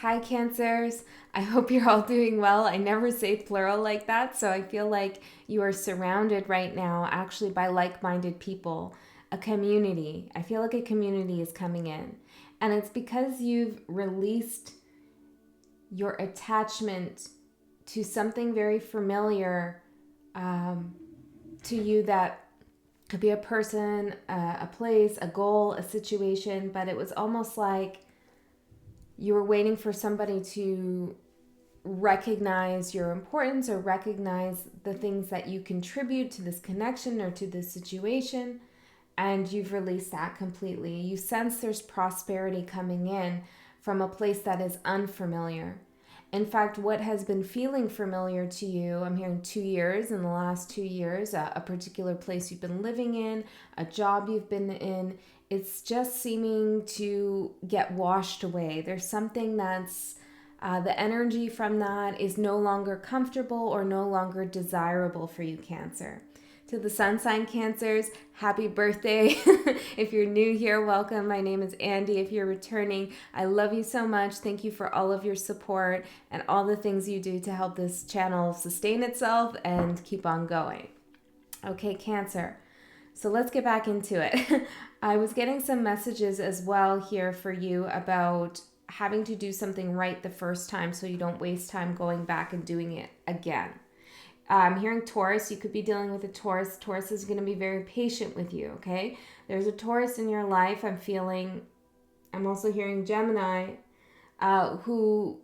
Hi, Cancers. I hope you're all doing well. I never say plural like that, so I feel like you are surrounded right now actually by like-minded people, a community. I feel like a community is coming in. And it's because you've released your attachment to something very familiar to you that could be a person, a place, a goal, a situation, but it was almost like you were waiting for somebody to recognize your importance or recognize the things that you contribute to this connection or to this situation, and you've released that completely. You sense there's prosperity coming in from a place that is unfamiliar. In fact, what has been feeling familiar to you, I'm hearing 2 years, in the last 2 years, a particular place you've been living in, a job you've been in, it's just seeming to get washed away. There's something that's, the energy from that is no longer comfortable or no longer desirable for you, Cancer. To the sun sign Cancers, happy birthday. If you're new here, welcome. My name is Andy. If you're returning, I love you so much. Thank you for all of your support and all the things you do to help this channel sustain itself and keep on going. Okay, Cancer. So let's get back into it. I was getting some messages as well here for you about having to do something right the first time so you don't waste time going back and doing it again. I'm hearing Taurus. You could be dealing with a Taurus. Taurus is going to be very patient with you, okay? There's a Taurus in your life. I'm also hearing Gemini, who,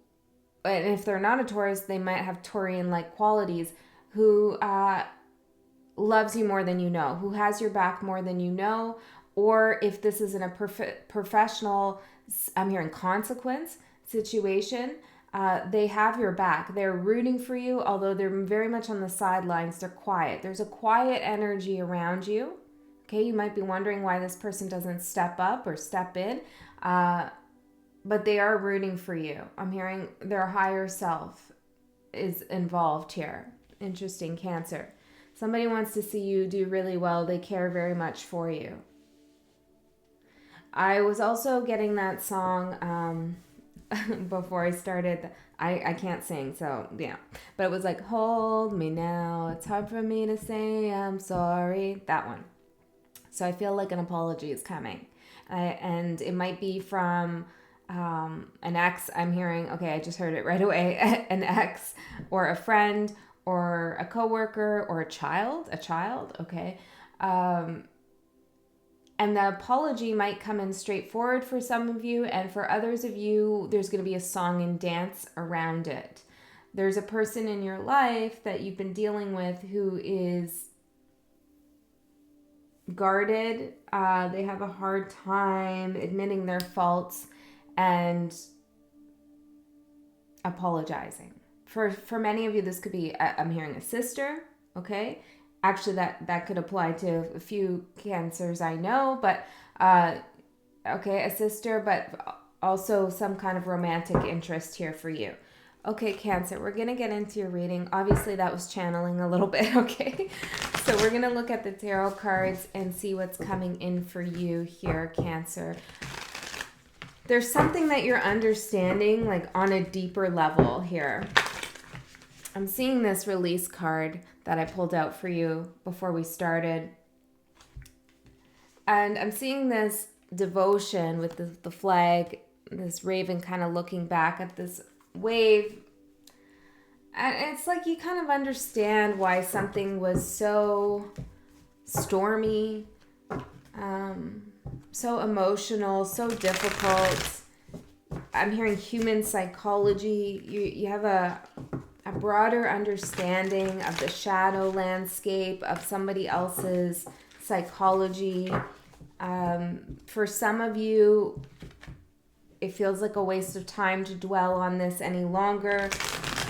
and if they're not a Taurus, they might have Taurian-like qualities, who loves you more than you know, who has your back more than you know, or if this is in a professional, I'm hearing consequence situation, they have your back. They're rooting for you, although they're very much on the sidelines. They're quiet. There's a quiet energy around you. Okay, you might be wondering why this person doesn't step up or step in, but they are rooting for you. I'm hearing their higher self is involved here. Interesting, Cancer. Somebody wants to see you do really well. They care very much for you. I was also getting that song before I started. I can't sing, so yeah. But it was like, hold me now. It's hard for me to say I'm sorry. That one. So I feel like an apology is coming. And it might be from an ex. I'm hearing, okay, I just heard it right away. An ex or a friend or a coworker or a child, okay. And the apology might come in straightforward for some of you, and for others of you, there's going to be a song and dance around it. There's a person in your life that you've been dealing with who is guarded. They have a hard time admitting their faults and apologizing. For many of you, this could be, I'm hearing a sister, okay? Actually, that could apply to a few Cancers I know, but, okay, a sister, but also some kind of romantic interest here for you. Okay, Cancer, we're going to get into your reading. Obviously, that was channeling a little bit, okay? So we're going to look at the tarot cards and see what's coming in for you here, Cancer. There's something that you're understanding, like, on a deeper level here. I'm seeing this release card that I pulled out for you before we started. And I'm seeing this devotion with the flag, this raven kind of looking back at this wave. And it's like you kind of understand why something was so stormy, so emotional, so difficult. I'm hearing human psychology. You have a broader understanding of the shadow landscape of somebody else's psychology. For some of you, it feels like a waste of time to dwell on this any longer.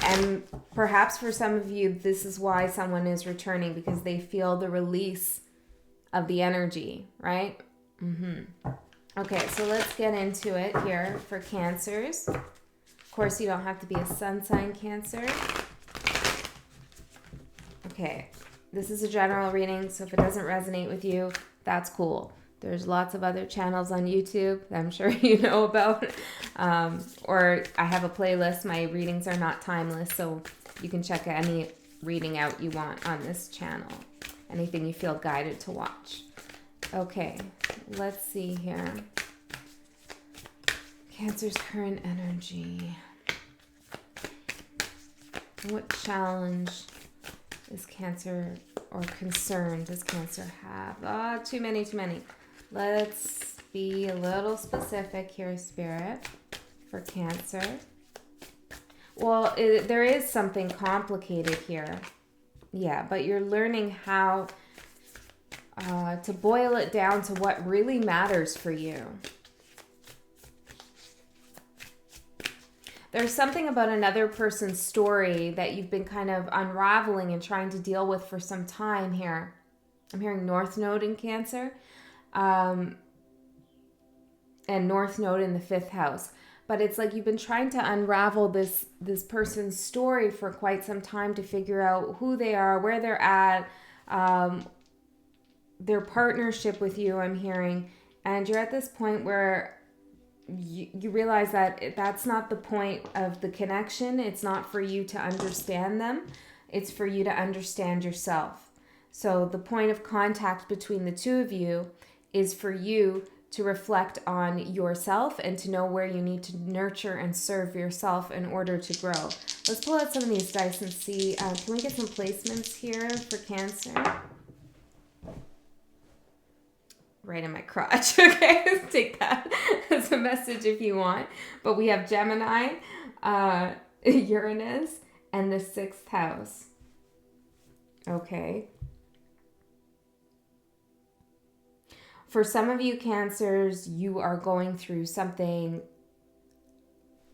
And perhaps for some of you, this is why someone is returning, because they feel the release of the energy, right? Okay, so let's get into it here for Cancers. Of course, you don't have to be a sun sign, Cancer. Okay, this is a general reading, so if it doesn't resonate with you, that's cool. There's lots of other channels on YouTube that I'm sure you know about. Or I have a playlist. My readings are not timeless, so you can check any reading out you want on this channel. Anything you feel guided to watch. Okay, let's see here. Cancer's current energy. What challenge is Cancer, or concern does Cancer have? Too many. Let's be a little specific here, Spirit, for Cancer. Well, there is something complicated here. Yeah, but you're learning how to boil it down to what really matters for you. There's something about another person's story that you've been kind of unraveling and trying to deal with for some time here. I'm hearing North Node in Cancer, and North Node in the 5th house. But it's like you've been trying to unravel this person's story for quite some time to figure out who they are, where they're at, their partnership with you, I'm hearing. And you're at this point where you realize that that's not the point of the connection. It's not for you to understand them. It's for you to understand yourself. So the point of contact between the two of you is for you to reflect on yourself and to know where you need to nurture and serve yourself in order to grow. Let's pull out some of these dice and see, can we get some placements here for Cancer? Right in my crotch. Okay, take that as a message if you want. But we have Gemini, Uranus, and the 6th house. Okay. For some of you Cancers, you are going through something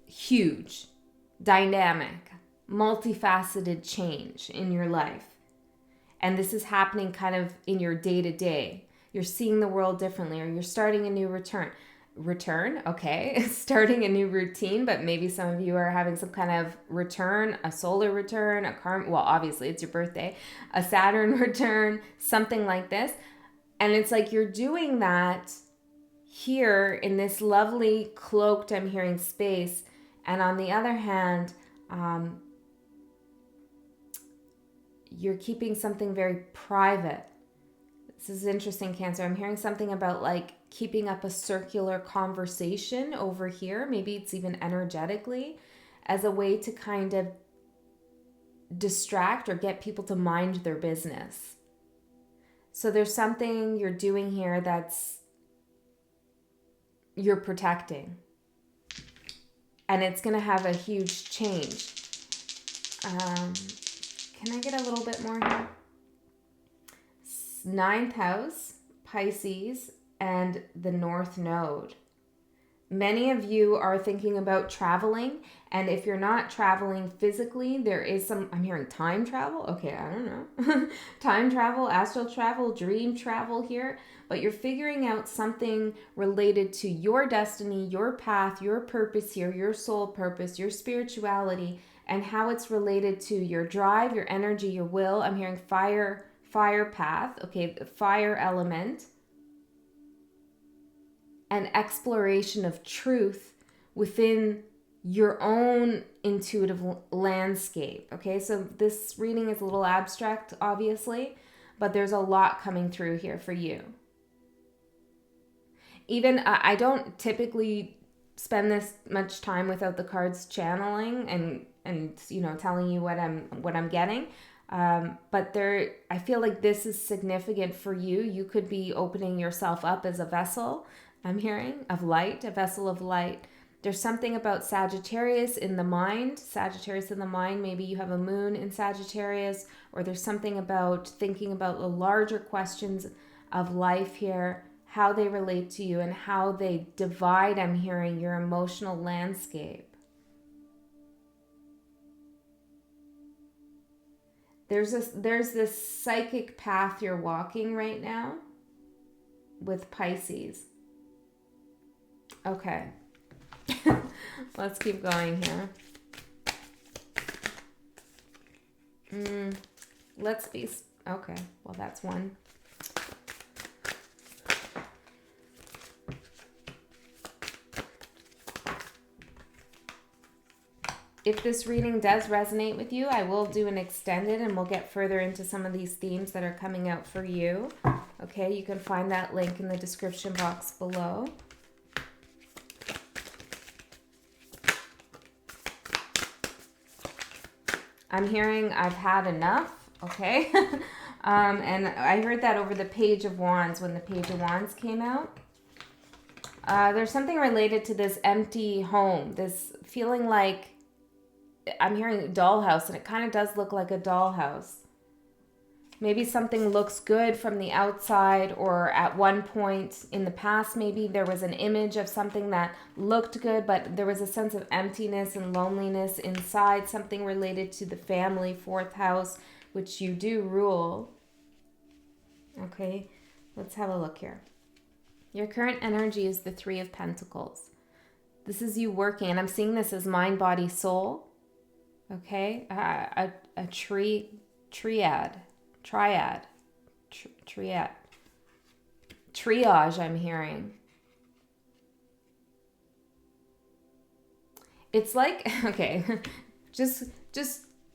huge, dynamic, multifaceted change in your life. And this is happening kind of in your day-to-day. You're seeing the world differently, or you're starting a new return, okay, starting a new routine, but maybe some of you are having some kind of return, a solar return, well, obviously it's your birthday, a Saturn return, something like this. And it's like you're doing that here in this lovely cloaked, I'm hearing, space. And on the other hand, you're keeping something very private. This is interesting, Cancer. I'm hearing something about like keeping up a circular conversation over here. Maybe it's even energetically as a way to kind of distract or get people to mind their business. So there's something you're doing here that's you're protecting. And it's going to have a huge change. Can I get a little bit more here? 9th house, Pisces, and the North Node. Many of you are thinking about traveling, and if you're not traveling physically, there is some, I'm hearing time travel. Okay, I don't know. Time travel, astral travel, dream travel here, but you're figuring out something related to your destiny, your path, your purpose here, your soul purpose, your spirituality, and how it's related to your drive, your energy, your will. I'm hearing fire path, okay, the fire element, and exploration of truth within your own intuitive landscape, okay? So this reading is a little abstract, obviously, but there's a lot coming through here for you. Even, I don't typically spend this much time without the cards channeling and you know, telling you what I'm getting. But I feel like this is significant for you. You could be opening yourself up as a vessel, I'm hearing, of light, a vessel of light. There's something about Sagittarius in the mind. Maybe you have a moon in Sagittarius, or there's something about thinking about the larger questions of life here, how they relate to you and how they divide, I'm hearing, your emotional landscape. There's this psychic path you're walking right now with Pisces. Okay. Let's keep going here. Okay, well that's one. If this reading does resonate with you, I will do an extended and we'll get further into some of these themes that are coming out for you. Okay, you can find that link in the description box below. I'm hearing I've had enough, okay? And I heard that over the Page of Wands when the Page of Wands came out. There's something related to this empty home, this feeling like, I'm hearing dollhouse, and it kind of does look like a dollhouse. Maybe something looks good from the outside, or at one point in the past, maybe there was an image of something that looked good, but there was a sense of emptiness and loneliness inside, something related to the family, 4th house, which you do rule. Okay, let's have a look here. Your current energy is the 3 of Pentacles. This is you working, and I'm seeing this as mind, body, soul. Okay, a triage, I'm hearing. It's like, okay, just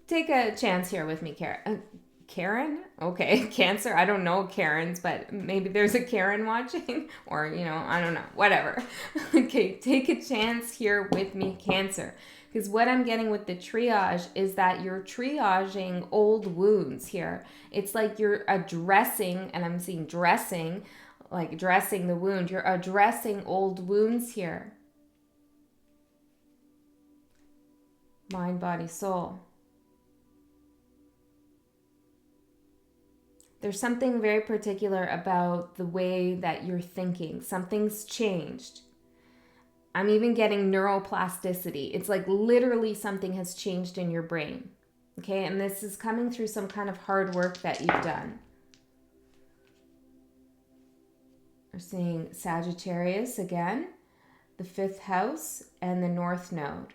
take a chance here with me, Karen. Karen? Okay, Cancer. I don't know Karens, but maybe there's a Karen watching, or, you know, I don't know, whatever. Okay, take a chance here with me, Cancer. Because what I'm getting with the triage is that you're triaging old wounds here. It's like you're addressing, and I'm seeing dressing, like dressing the wound. You're addressing old wounds here. Mind, body, soul. There's something very particular about the way that you're thinking. Something's changed. I'm even getting neuroplasticity. It's like literally something has changed in your brain. Okay, and this is coming through some kind of hard work that you've done. We're seeing Sagittarius again, the 5th house, and the North Node.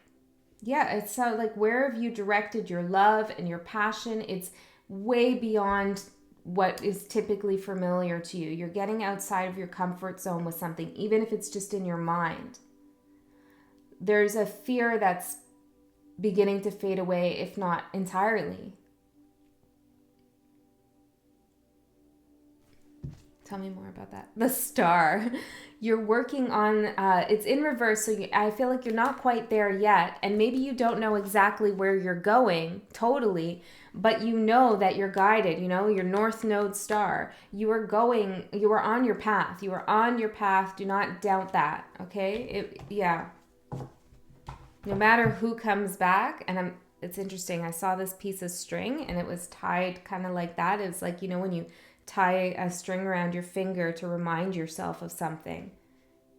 Yeah, it's like, where have you directed your love and your passion? It's way beyond what is typically familiar to you. You're getting outside of your comfort zone with something, even if it's just in your mind. There's a fear that's beginning to fade away, if not entirely. Tell me more about that. The Star. You're working on, it's in reverse, so I feel like you're not quite there yet, and maybe you don't know exactly where you're going, totally, but you know that you're guided, you know, your North Node star. You are on your path. You are on your path. Do not doubt that, okay? Yeah. No matter who comes back, and it's interesting, I saw this piece of string, and it was tied kind of like that. It's like, you know, when you tie a string around your finger to remind yourself of something.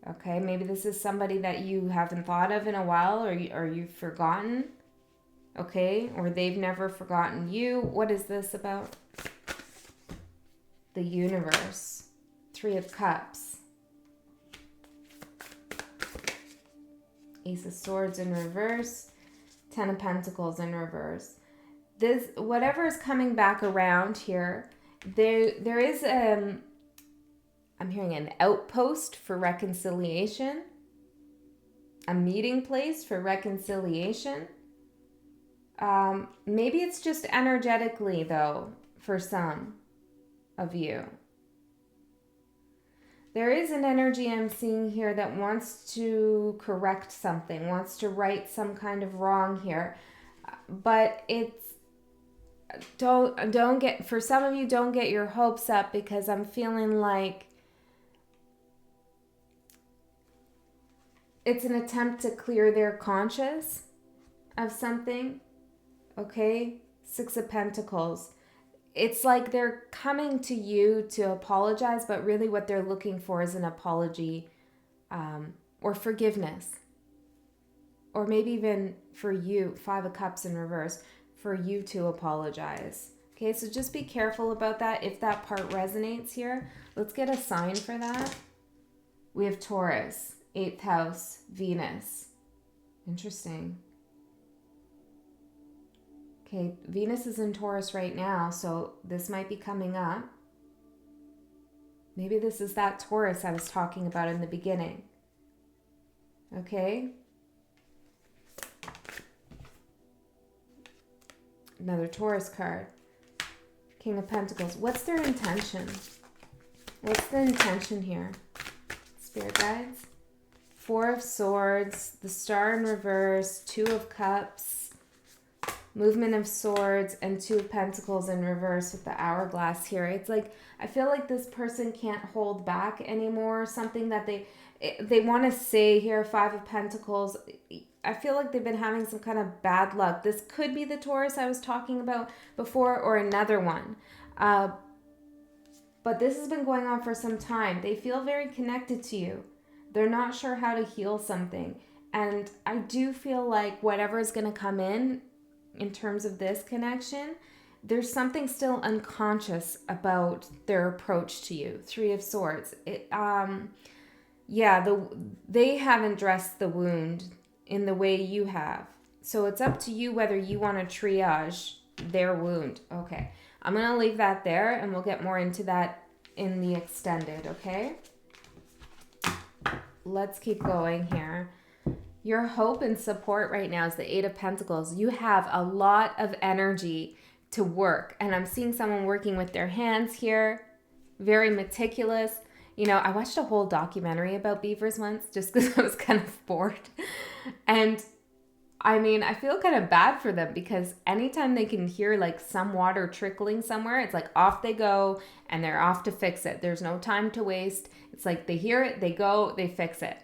Okay, maybe this is somebody that you haven't thought of in a while, or you've forgotten. Okay, or they've never forgotten you. What is this about? The universe. 3 of Cups. Ace of Swords in reverse. 10 of Pentacles in reverse. This, whatever is coming back around here, there is I'm hearing an outpost for reconciliation, a meeting place for reconciliation. Maybe it's just energetically, though, for some of you. There is an energy I'm seeing here that wants to correct something, wants to right some kind of wrong here. But it's, don't get, for some of you, don't get your hopes up, because I'm feeling like it's an attempt to clear their conscience of something. Okay? 6 of Pentacles. It's like they're coming to you to apologize, but really what they're looking for is an apology, or forgiveness. Or maybe even for you, 5 of Cups in reverse, for you to apologize. Okay, so just be careful about that if that part resonates here. Let's get a sign for that. We have Taurus, 8th house, Venus. Interesting. Okay, Venus is in Taurus right now, so this might be coming up. Maybe this is that Taurus I was talking about in the beginning. Okay? Another Taurus card. King of Pentacles. What's their intention? What's the intention here? Spirit guides. Four of Swords, the Star in reverse, Two of Cups, Movement of Swords, and Two of Pentacles in reverse with the Hourglass here. It's like, I feel like this person can't hold back anymore. Something that they want to say here, Five of Pentacles. I feel like they've been having some kind of bad luck. This could be the Taurus I was talking about before, or another one. But this has been going on for some time. They feel very connected to you. They're not sure how to heal something. And I do feel like whatever is going to come in terms of this connection, there's something still unconscious about their approach to you. Three of Swords. They haven't dressed the wound in the way you have. So it's up to you whether you want to triage their wound. Okay. I'm going to leave that there, and we'll get more into that in the extended, okay? Let's keep going here. Your hope and support right now is the Eight of Pentacles. You have a lot of energy to work, and I'm seeing someone working with their hands here, very meticulous. You know, I watched a whole documentary about beavers once just because I was kind of bored. And I mean, I feel kind of bad for them because anytime they can hear like some water trickling somewhere, it's like off they go and they're off to fix it. There's no time to waste. It's like they hear it, they go, they fix it.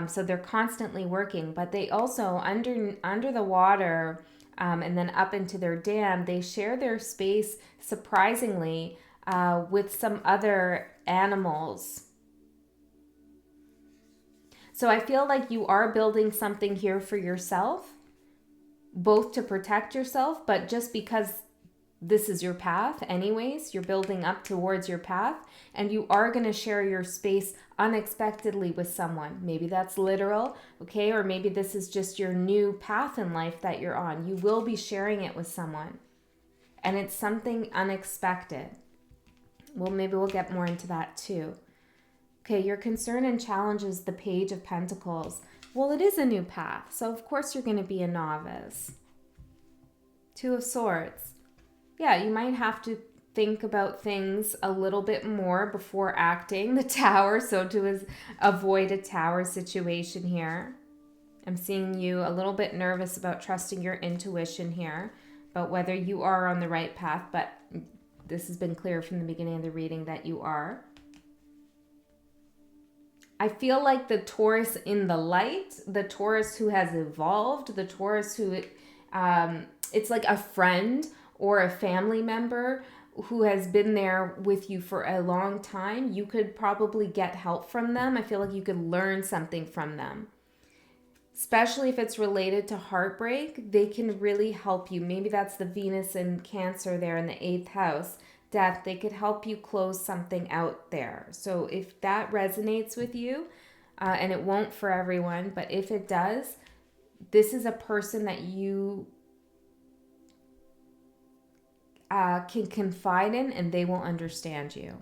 So they're constantly working, but they also under the water and then up into their dam, they share their space surprisingly with some other animals. So I feel like you are building something here for yourself, both to protect yourself, but just because this is your path anyways, you're building up towards your path, and you are going to share your space unexpectedly with someone. Maybe that's literal, okay? Or maybe this is just your new path in life that you're on. You will be sharing it with someone, and it's something unexpected. Well, maybe we'll get more into that too. Okay, your concern and challenge is the Page of Pentacles. Well, it is a new path, so of course you're going to be a novice. Two of Swords. Yeah, you might have to think about things a little bit more before acting. The Tower, so to avoid a Tower situation here. I'm seeing you a little bit nervous about trusting your intuition here, about whether you are on the right path, but this has been clear from the beginning of the reading that you are. I feel like the Taurus in the light, the Taurus who has evolved, the Taurus who, it's like a friend or a family member who has been there with you for a long time. You could probably get help from them. I feel like you could learn something from them. Especially if it's related to heartbreak, they can really help you. Maybe that's the Venus and Cancer there in the 8th house. Death, they could help you close something out there. So if that resonates with you, and it won't for everyone, but if it does, this is a person that you can confide in, and they will understand you.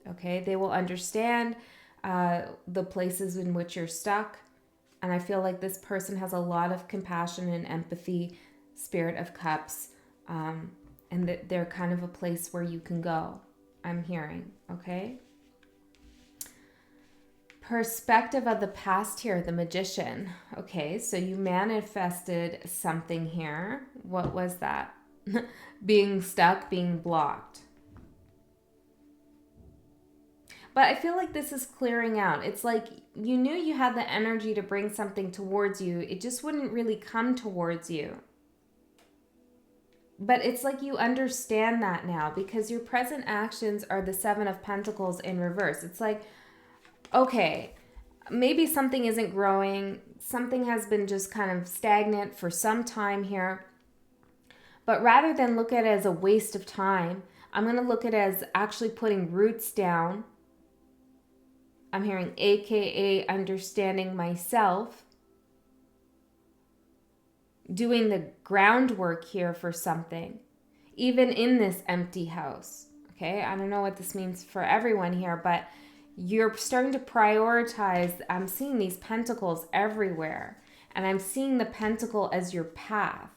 Okay, they will understand the places in which you're stuck. And I feel like this person has a lot of compassion and empathy, Spirit of Cups, and that they're kind of a place where you can go, I'm hearing, okay? Perspective of the past here, the Magician. Okay, so you manifested something here. What was that? Being stuck, being blocked. But I feel like this is clearing out. It's like you knew you had the energy to bring something towards you. It just wouldn't really come towards you. But it's like you understand that now because your present actions are the Seven of Pentacles in reverse. It's like, okay, maybe something isn't growing. Something has been just kind of stagnant for some time here. But rather than look at it as a waste of time, I'm going to look at it as actually putting roots down. I'm hearing AKA understanding myself. Doing the groundwork here for something, even in this empty house. Okay, I don't know what this means for everyone here, but you're starting to prioritize. I'm seeing these pentacles everywhere, and I'm seeing the pentacle as your path.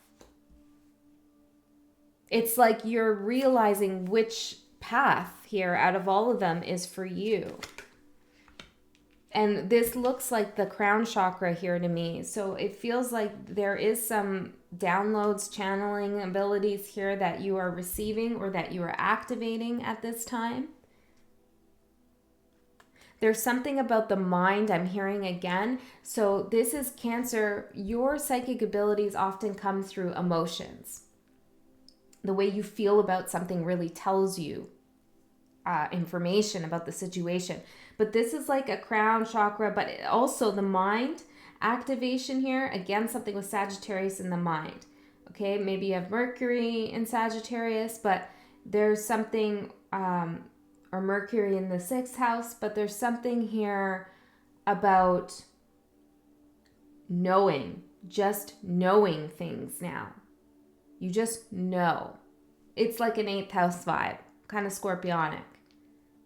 It's like you're realizing which path here out of all of them is for you. And this looks like the crown chakra here to me. So it feels like there is some downloads, channeling abilities here that you are receiving or that you are activating at this time. There's something about the mind I'm hearing again. So this is Cancer. Your psychic abilities often come through emotions. The way you feel about something really tells you information about the situation. But this is like a crown chakra, but also the mind activation here. Again, something with Sagittarius in the mind. Okay, maybe you have Mercury in Sagittarius, but there's something, or Mercury in the 6th house, but there's something here about knowing, just knowing things now. You just know. It's like an 8th house vibe, kind of scorpionic.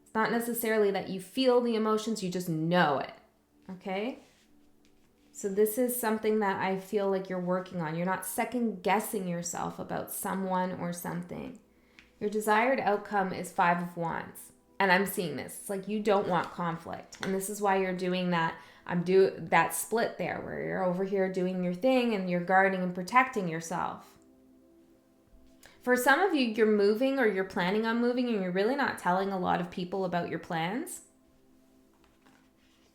It's not necessarily that you feel the emotions, you just know it, okay? So this is something that I feel like you're working on. You're not second guessing yourself about someone or something. Your desired outcome is 5 of Wands. And I'm seeing this. It's like you don't want conflict. And this is why you're doing that. That split there where you're over here doing your thing and you're guarding and protecting yourself. For some of you, you're moving or you're planning on moving and you're really not telling a lot of people about your plans.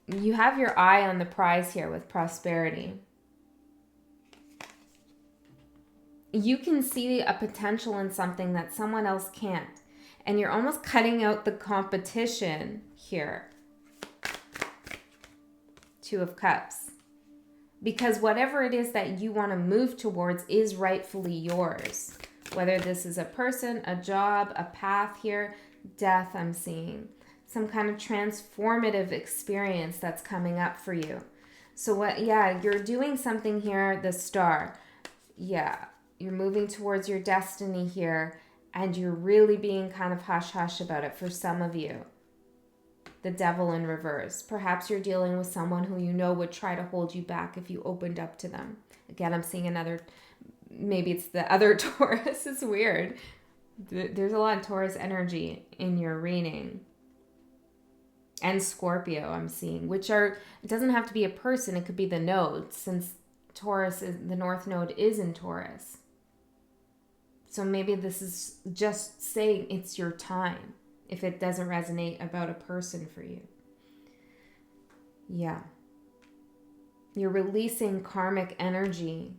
You have your eye on the prize here with prosperity. You can see a potential in something that someone else can't. And you're almost cutting out the competition here. 2 of Cups. Because whatever it is that you want to move towards is rightfully yours. Whether this is a person, a job, a path here, death I'm seeing. Some kind of transformative experience that's coming up for you. So you're doing something here, the Star. Yeah, you're moving towards your destiny here and you're really being kind of hush-hush about it for some of you. The Devil in reverse. Perhaps you're dealing with someone who you know would try to hold you back if you opened up to them. Again, I'm seeing another... Maybe it's the other Taurus. It's weird. There's a lot of Taurus energy in your reading. And Scorpio I'm seeing, which it doesn't have to be a person. It could be the node, since Taurus the North Node is in Taurus. So maybe this is just saying it's your time if it doesn't resonate about a person for you. Yeah. You're releasing karmic energy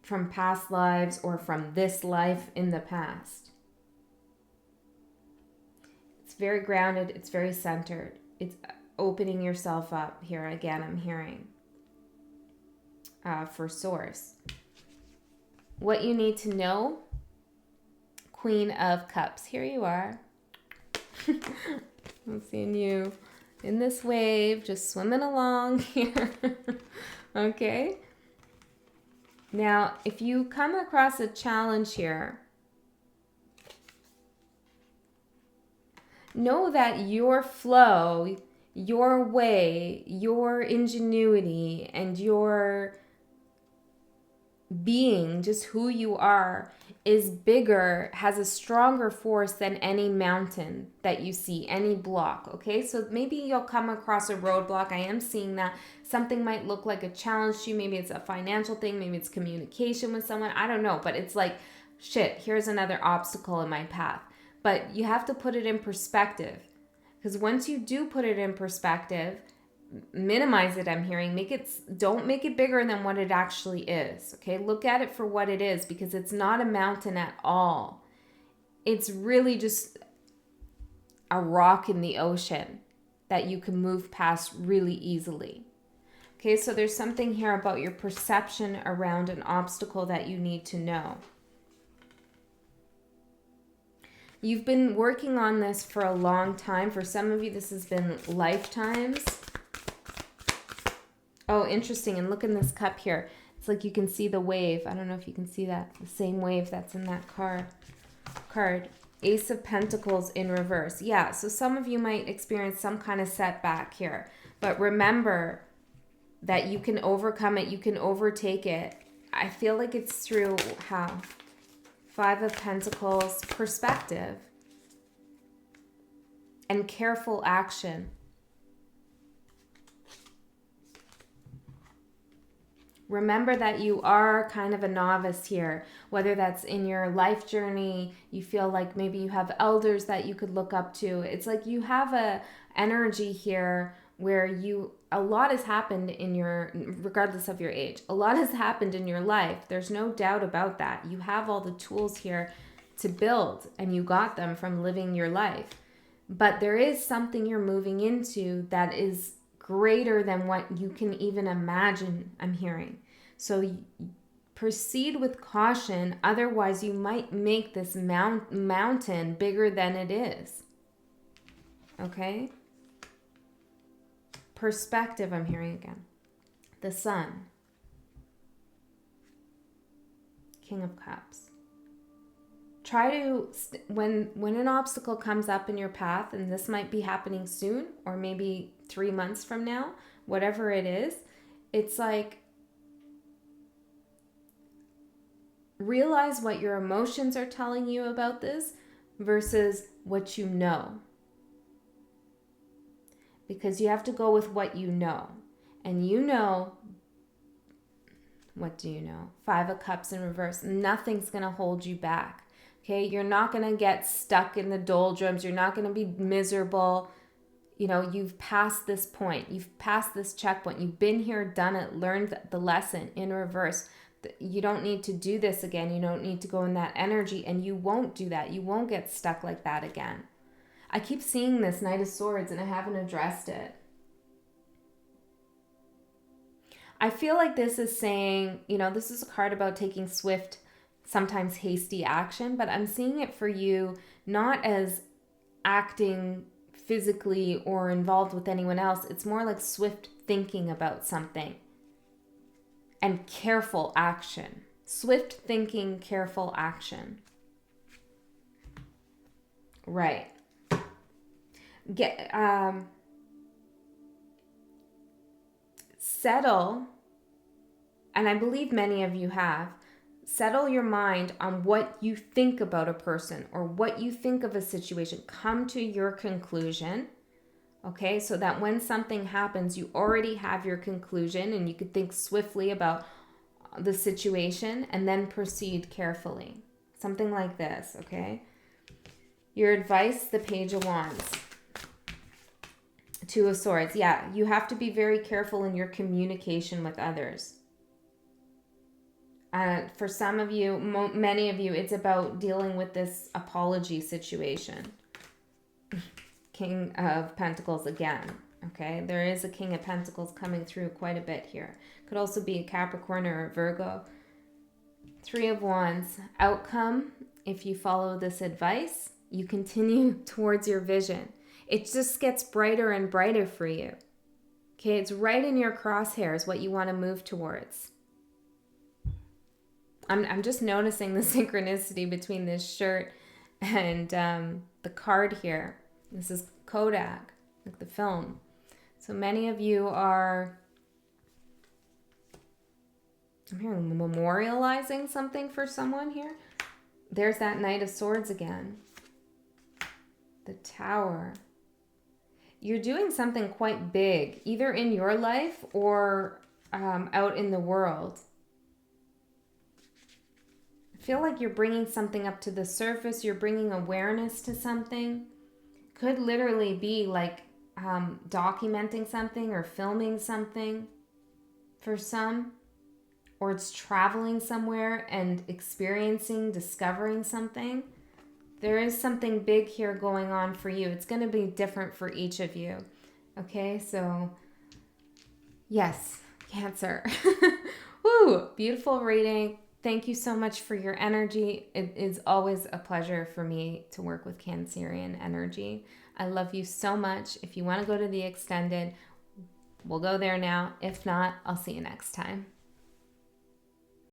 from past lives or from this life in the past. It's very grounded. It's very centered. It's opening yourself up here. Again, I'm hearing for source. What you need to know, Queen of Cups. Here you are. I'm seeing you in this wave, just swimming along here. Okay. Now, if you come across a challenge here, know that your flow, your way, your ingenuity, and your being, just who you are, is bigger, has a stronger force than any mountain that you see, any block, okay? So maybe you'll come across a roadblock. I am seeing that. Something might look like a challenge to you. Maybe it's a financial thing. Maybe it's communication with someone. I don't know, but it's like, shit, here's another obstacle in my path. But you have to put it in perspective. Because once you do put it in perspective, minimize it, I'm hearing. Don't make it bigger than what it actually is. Okay, look at it for what it is, because it's not a mountain at all. It's really just a rock in the ocean that you can move past really easily. Okay, so there's something here about your perception around an obstacle that you need to know. You've been working on this for a long time. For some of you, this has been lifetimes. Oh, interesting. And look in this cup here. It's like you can see the wave. I don't know if you can see that. The same wave that's in that card. Ace of Pentacles in reverse. Yeah, so some of you might experience some kind of setback here. But remember that you can overcome it. You can overtake it. I feel like it's through how? Five of Pentacles, perspective and careful action. Remember that you are kind of a novice here, whether that's in your life journey, you feel like maybe you have elders that you could look up to. It's like you have a energy here where a lot has happened in your, regardless of your age, a lot has happened in your life. There's no doubt about that. You have all the tools here to build, and you got them from living your life. But there is something you're moving into that is greater than what you can even imagine, I'm hearing. So proceed with caution, otherwise you might make this mountain bigger than it is. Okay? Perspective, I'm hearing again. The Sun. King of Cups. Try to, when an obstacle comes up in your path, and this might be happening soon, or maybe 3 months from now, whatever it is, it's like, realize what your emotions are telling you about this versus what you know. Because you have to go with what you know. And you know, what do you know? Five of Cups in reverse. Nothing's going to hold you back. Okay, you're not going to get stuck in the doldrums. You're not going to be miserable. You know, you've passed this point. You've passed this checkpoint. You've been here, done it, learned the lesson in reverse. You don't need to do this again. You don't need to go in that energy, and you won't do that. You won't get stuck like that again. I keep seeing this Knight of Swords, and I haven't addressed it. I feel like this is saying, you know, this is a card about taking swift, sometimes hasty action, but I'm seeing it for you not as acting physically or involved with anyone else. It's more like swift thinking about something and careful action. Swift thinking, careful action. Right. Settle, and I believe many of you have, settle your mind on what you think about a person or what you think of a situation. Come to your conclusion, okay? So that when something happens, you already have your conclusion and you could think swiftly about the situation and then proceed carefully. Something like this, okay? Your advice, the Page of Wands. Two of Swords. Yeah, you have to be very careful in your communication with others. For some of you, many of you, it's about dealing with this apology situation. King of Pentacles again. Okay, there is a King of Pentacles coming through quite a bit here. Could also be a Capricorn or a Virgo. Three of Wands. Outcome, if you follow this advice, you continue towards your vision. It just gets brighter and brighter for you. Okay, it's right in your crosshairs what you want to move towards. I'm just noticing the synchronicity between this shirt and the card here. This is Kodak, like the film. So many of you are, I'm hearing memorializing something for someone here. There's that Knight of Swords again. The Tower. You're doing something quite big, either in your life or out in the world. I feel like you're bringing something up to the surface. You're bringing awareness to something. Could literally be like documenting something or filming something for some. Or it's traveling somewhere and experiencing, discovering something. There is something big here going on for you. It's going to be different for each of you. Okay, so yes, Cancer. Woo, beautiful reading. Thank you so much for your energy. It is always a pleasure for me to work with Cancerian energy. I love you so much. If you want to go to the extended, we'll go there now. If not, I'll see you next time.